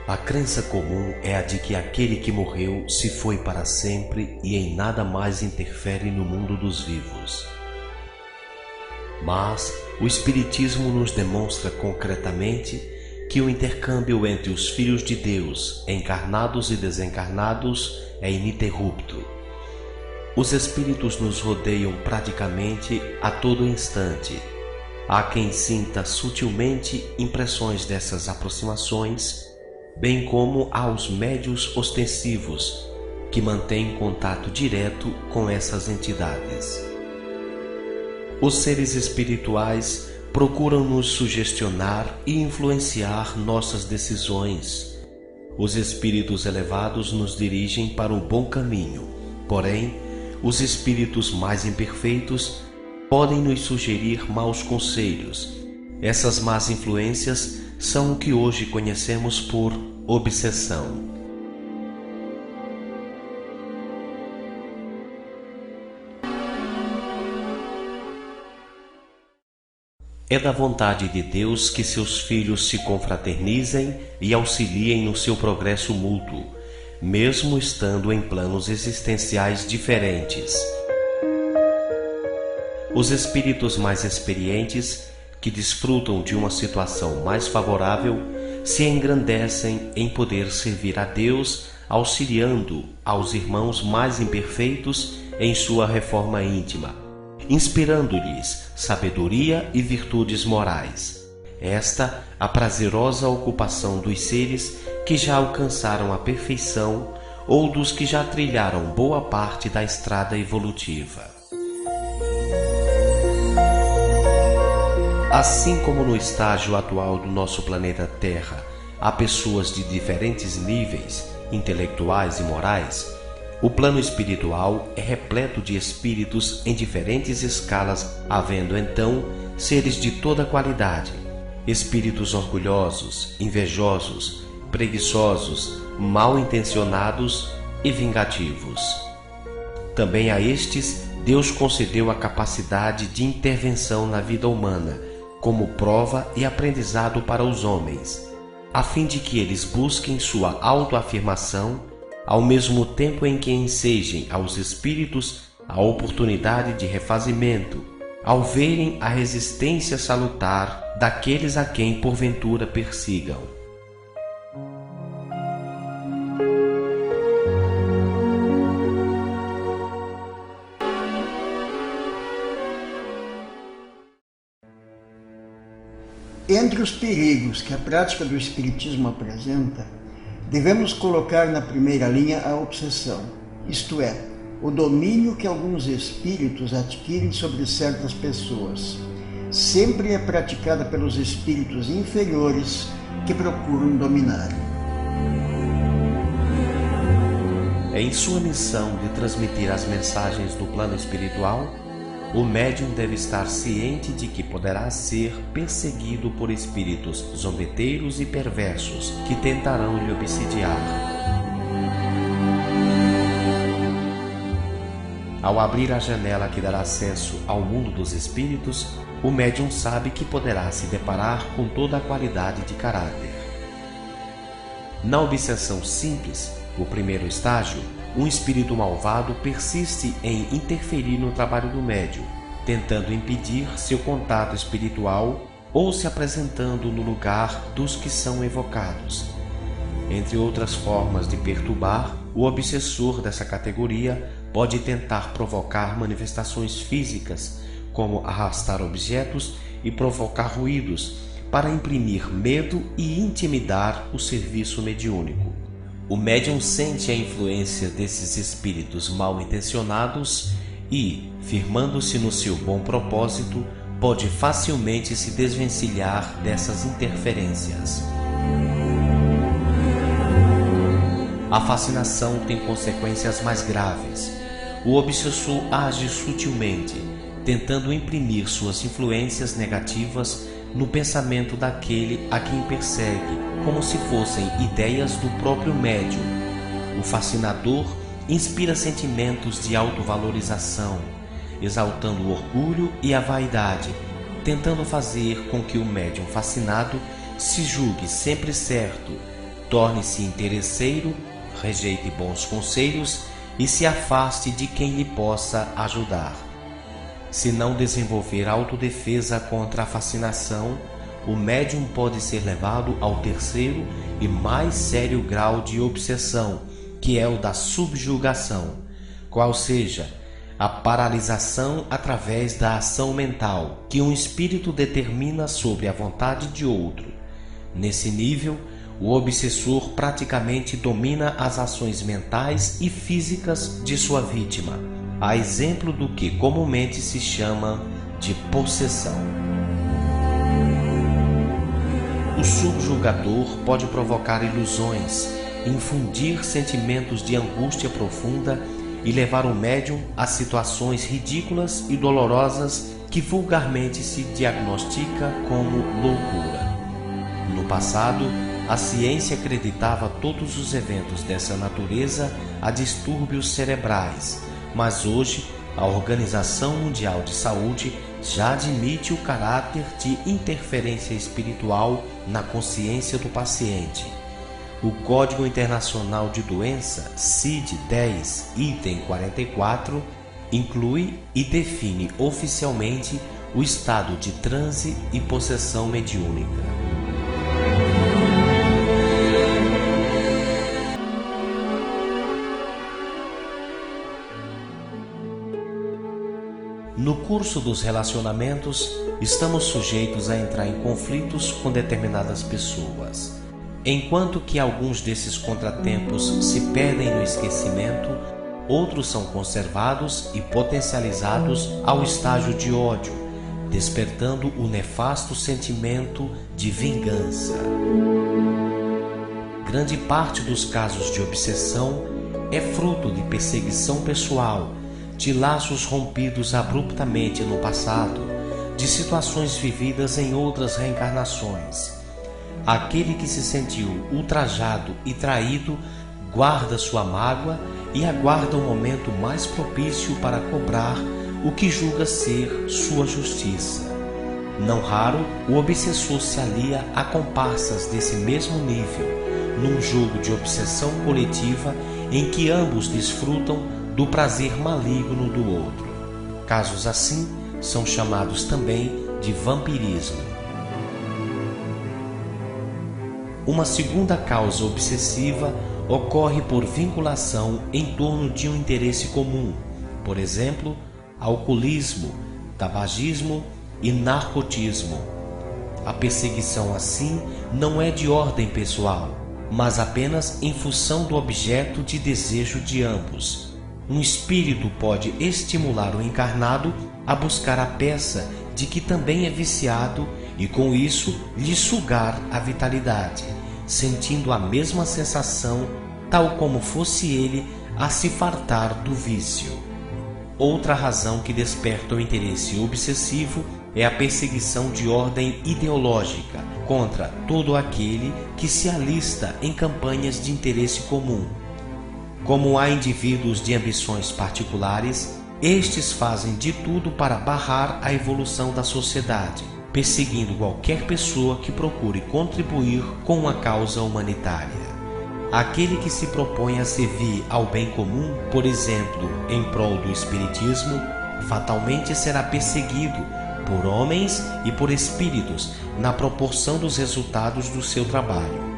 A crença comum é a de que aquele que morreu se foi para sempre e em nada mais interfere no mundo dos vivos. Mas o Espiritismo nos demonstra concretamente que o intercâmbio entre os filhos de Deus, encarnados e desencarnados, é ininterrupto. Os espíritos nos rodeiam praticamente a todo instante. Há quem sinta sutilmente impressões dessas aproximações, bem como aos médiuns ostensivos, que mantêm contato direto com essas entidades. Os seres espirituais procuram nos sugestionar e influenciar nossas decisões. Os espíritos elevados nos dirigem para o bom caminho, porém, os espíritos mais imperfeitos podem nos sugerir maus conselhos. Essas más influências são o que hoje conhecemos por obsessão. É da vontade de Deus que seus filhos se confraternizem e auxiliem no seu progresso mútuo, mesmo estando em planos existenciais diferentes. Os espíritos mais experientes, que desfrutam de uma situação mais favorável, se engrandecem em poder servir a Deus, auxiliando aos irmãos mais imperfeitos em sua reforma íntima, inspirando-lhes sabedoria e virtudes morais. Esta a prazerosa ocupação dos seres que já alcançaram a perfeição ou dos que já trilharam boa parte da estrada evolutiva. Assim como no estágio atual do nosso planeta Terra há pessoas de diferentes níveis intelectuais e morais, o plano espiritual é repleto de espíritos em diferentes escalas, havendo então seres de toda qualidade, espíritos orgulhosos, invejosos, preguiçosos, mal intencionados e vingativos. Também a estes Deus concedeu a capacidade de intervenção na vida humana, como prova e aprendizado para os homens, a fim de que eles busquem sua autoafirmação, ao mesmo tempo em que ensejem aos espíritos a oportunidade de refazimento, ao verem a resistência salutar daqueles a quem porventura persigam. Entre os perigos que a prática do Espiritismo apresenta, devemos colocar na primeira linha a obsessão, isto é, o domínio que alguns espíritos adquirem sobre certas pessoas. Sempre é praticada pelos espíritos inferiores que procuram dominar. Em sua missão de transmitir as mensagens do plano espiritual, o médium deve estar ciente de que poderá ser perseguido por espíritos zombeteiros e perversos que tentarão lhe obsidiar. Ao abrir a janela que dará acesso ao mundo dos espíritos, o médium sabe que poderá se deparar com toda a qualidade de caráter. Na obsessão simples, o primeiro estágio, um espírito malvado persiste em interferir no trabalho do médium, tentando impedir seu contato espiritual ou se apresentando no lugar dos que são evocados. Entre outras formas de perturbar, o obsessor dessa categoria pode tentar provocar manifestações físicas, como arrastar objetos e provocar ruídos, para imprimir medo e intimidar o serviço mediúnico. O médium sente a influência desses espíritos mal intencionados e, firmando-se no seu bom propósito, pode facilmente se desvencilhar dessas interferências. A fascinação tem consequências mais graves. O obsessor age sutilmente, tentando imprimir suas influências negativas no pensamento daquele a quem persegue, como se fossem ideias do próprio médium. O fascinador inspira sentimentos de autovalorização, exaltando o orgulho e a vaidade, tentando fazer com que o médium fascinado se julgue sempre certo, torne-se interesseiro, rejeite bons conselhos e se afaste de quem lhe possa ajudar. Se não desenvolver autodefesa contra a fascinação, o médium pode ser levado ao terceiro e mais sério grau de obsessão, que é o da subjugação, qual seja a paralisação através da ação mental que um espírito determina sobre a vontade de outro. Nesse nível, o obsessor praticamente domina as ações mentais e físicas de sua vítima, a exemplo do que comumente se chama de possessão. O subjugador pode provocar ilusões, infundir sentimentos de angústia profunda e levar o médium a situações ridículas e dolorosas que vulgarmente se diagnostica como loucura. No passado, a ciência acreditava todos os eventos dessa natureza a distúrbios cerebrais, mas hoje a Organização Mundial de Saúde já admite o caráter de interferência espiritual na consciência do paciente. O Código Internacional de Doença, CID-10, item 44, inclui e define oficialmente o estado de transe e possessão mediúnica. No curso dos relacionamentos, estamos sujeitos a entrar em conflitos com determinadas pessoas. Enquanto que alguns desses contratempos se perdem no esquecimento, outros são conservados e potencializados ao estágio de ódio, despertando o nefasto sentimento de vingança. Grande parte dos casos de obsessão é fruto de perseguição pessoal, de laços rompidos abruptamente no passado, de situações vividas em outras reencarnações. Aquele que se sentiu ultrajado e traído guarda sua mágoa e aguarda o momento mais propício para cobrar o que julga ser sua justiça. Não raro, o obsessor se alia a comparsas desse mesmo nível, num jogo de obsessão coletiva em que ambos desfrutam do prazer maligno do outro. Casos assim são chamados também de vampirismo. Uma segunda causa obsessiva ocorre por vinculação em torno de um interesse comum, por exemplo, alcoolismo, tabagismo e narcotismo. A perseguição assim não é de ordem pessoal, mas apenas em função do objeto de desejo de ambos. Um espírito pode estimular o encarnado a buscar a peça de que também é viciado e com isso lhe sugar a vitalidade, sentindo a mesma sensação, tal como fosse ele a se fartar do vício. Outra razão que desperta o interesse obsessivo é a perseguição de ordem ideológica contra todo aquele que se alista em campanhas de interesse comum. Como há indivíduos de ambições particulares, estes fazem de tudo para barrar a evolução da sociedade, perseguindo qualquer pessoa que procure contribuir com uma causa humanitária. Aquele que se propõe a servir ao bem comum, por exemplo, em prol do espiritismo, fatalmente será perseguido por homens e por espíritos na proporção dos resultados do seu trabalho.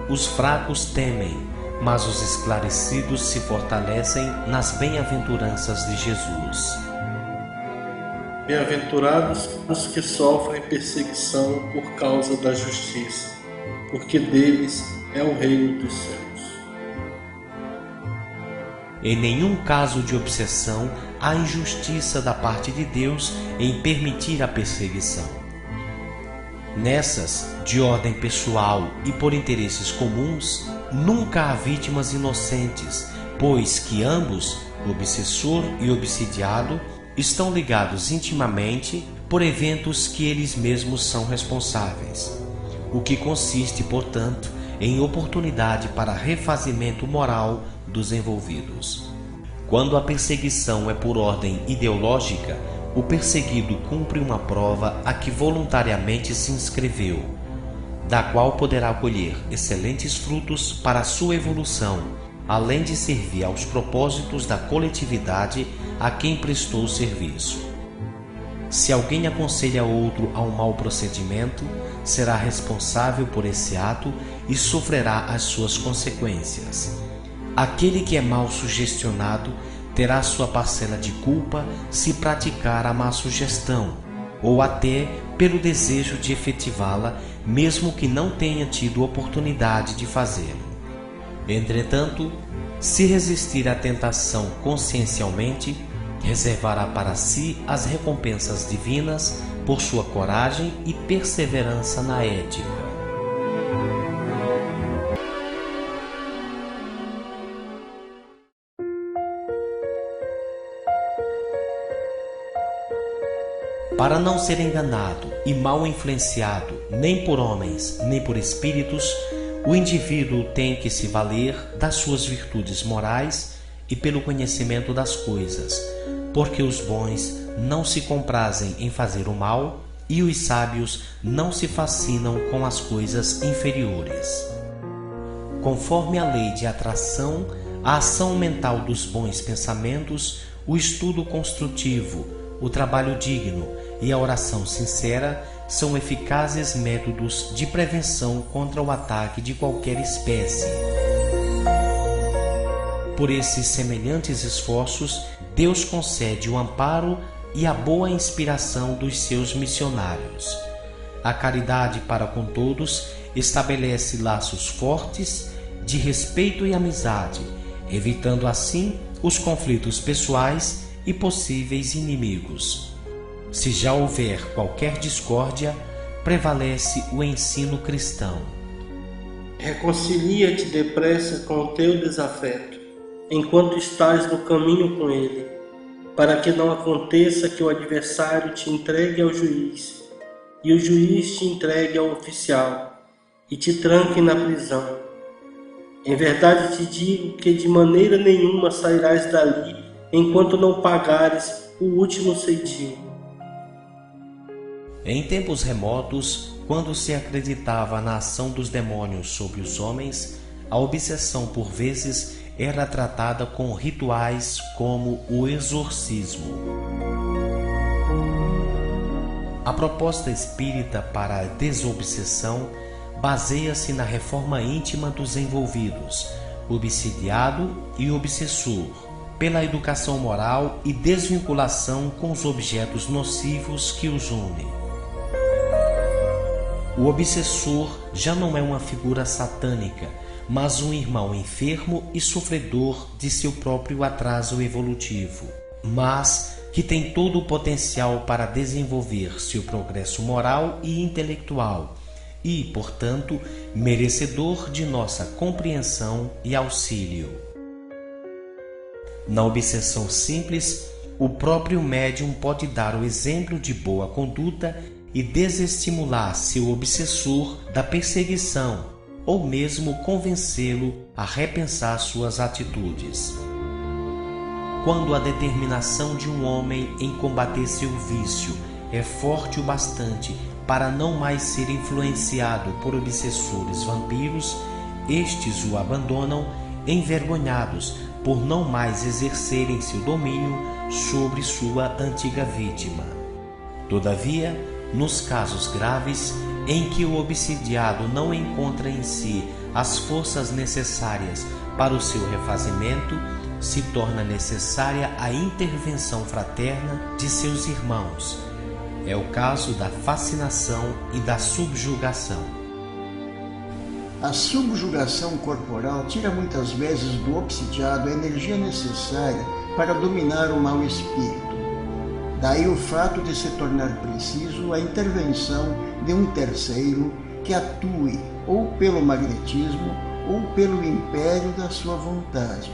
Os fracos temem, mas os esclarecidos se fortalecem nas bem-aventuranças de Jesus. Bem-aventurados os que sofrem perseguição por causa da justiça, porque deles é o reino dos céus. Em nenhum caso de obsessão há injustiça da parte de Deus em permitir a perseguição. Nessas, de ordem pessoal e por interesses comuns, nunca há vítimas inocentes, pois que ambos, obsessor e obsidiado, estão ligados intimamente por eventos que eles mesmos são responsáveis, o que consiste, portanto, em oportunidade para refazimento moral dos envolvidos. Quando a perseguição é por ordem ideológica, o perseguido cumpre uma prova a que voluntariamente se inscreveu. da qual poderá colher excelentes frutos para a sua evolução, além de servir aos propósitos da coletividade a quem prestou o serviço. Se alguém aconselha outro a um mau procedimento, será responsável por esse ato e sofrerá as suas consequências. Aquele que é mal sugestionado terá sua parcela de culpa se praticar a má sugestão, ou até pelo desejo de efetivá-la, mesmo que não tenha tido oportunidade de fazê-lo. Entretanto, se resistir à tentação consciencialmente, reservará para si as recompensas divinas por sua coragem e perseverança na ética. Para não ser enganado e mal influenciado nem por homens, nem por espíritos, o indivíduo tem que se valer das suas virtudes morais e pelo conhecimento das coisas, porque os bons não se comprazem em fazer o mal e os sábios não se fascinam com as coisas inferiores. Conforme a lei de atração, a ação mental dos bons pensamentos, o estudo construtivo, o trabalho digno e a oração sincera são eficazes métodos de prevenção contra o ataque de qualquer espécie. Por esses semelhantes esforços, Deus concede o amparo e a boa inspiração dos seus missionários. A caridade para com todos estabelece laços fortes de respeito e amizade, evitando assim os conflitos pessoais e possíveis inimigos. Se já houver qualquer discórdia, prevalece o ensino cristão. Reconcilia-te depressa com o teu desafeto, enquanto estás no caminho com ele, para que não aconteça que o adversário te entregue ao juiz, e o juiz te entregue ao oficial, e te tranque na prisão. Em verdade te digo que de maneira nenhuma sairás dali, enquanto não pagares o último ceitil. Em tempos remotos, quando se acreditava na ação dos demônios sobre os homens, a obsessão por vezes era tratada com rituais como o exorcismo. A proposta espírita para a desobsessão baseia-se na reforma íntima dos envolvidos, obsidiado e obsessor, pela educação moral e desvinculação com os objetos nocivos que os unem. O obsessor já não é uma figura satânica, mas um irmão enfermo e sofredor de seu próprio atraso evolutivo, mas que tem todo o potencial para desenvolver seu progresso moral e intelectual e, portanto, merecedor de nossa compreensão e auxílio. Na obsessão simples, o próprio médium pode dar o exemplo de boa conduta e desestimular seu obsessor da perseguição, ou mesmo convencê-lo a repensar suas atitudes. Quando a determinação de um homem em combater seu vício é forte o bastante para não mais ser influenciado por obsessores vampiros, estes o abandonam envergonhados por não mais exercerem seu domínio sobre sua antiga vítima. Todavia, nos casos graves em que o obsidiado não encontra em si as forças necessárias para o seu refazimento, se torna necessária a intervenção fraterna de seus irmãos. É o caso da fascinação e da subjugação. A subjugação corporal tira muitas vezes do obsidiado a energia necessária para dominar o mau espírito. Daí o fato de se tornar preciso a intervenção de um terceiro que atue ou pelo magnetismo ou pelo império da sua vontade.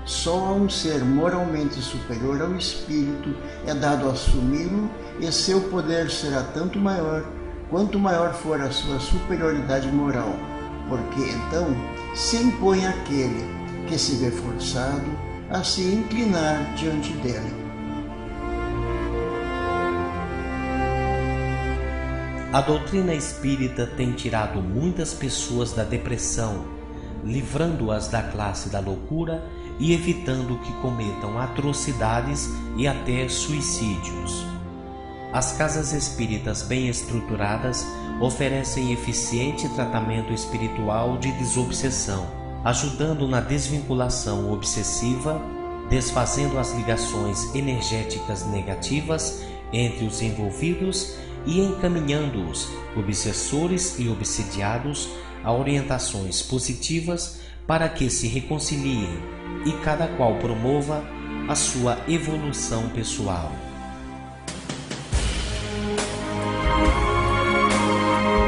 Só a um ser moralmente superior ao espírito é dado assumi-lo e seu poder será tanto maior quanto maior for a sua superioridade moral, porque então se impõe aquele que se vê forçado a se inclinar diante dele. A doutrina espírita tem tirado muitas pessoas da depressão, livrando-as da classe da loucura e evitando que cometam atrocidades e até suicídios. As casas espíritas bem estruturadas oferecem eficiente tratamento espiritual de desobsessão, ajudando na desvinculação obsessiva, desfazendo as ligações energéticas negativas entre os envolvidos e encaminhando-os, obsessores e obsidiados, a orientações positivas para que se reconciliem e cada qual promova a sua evolução pessoal.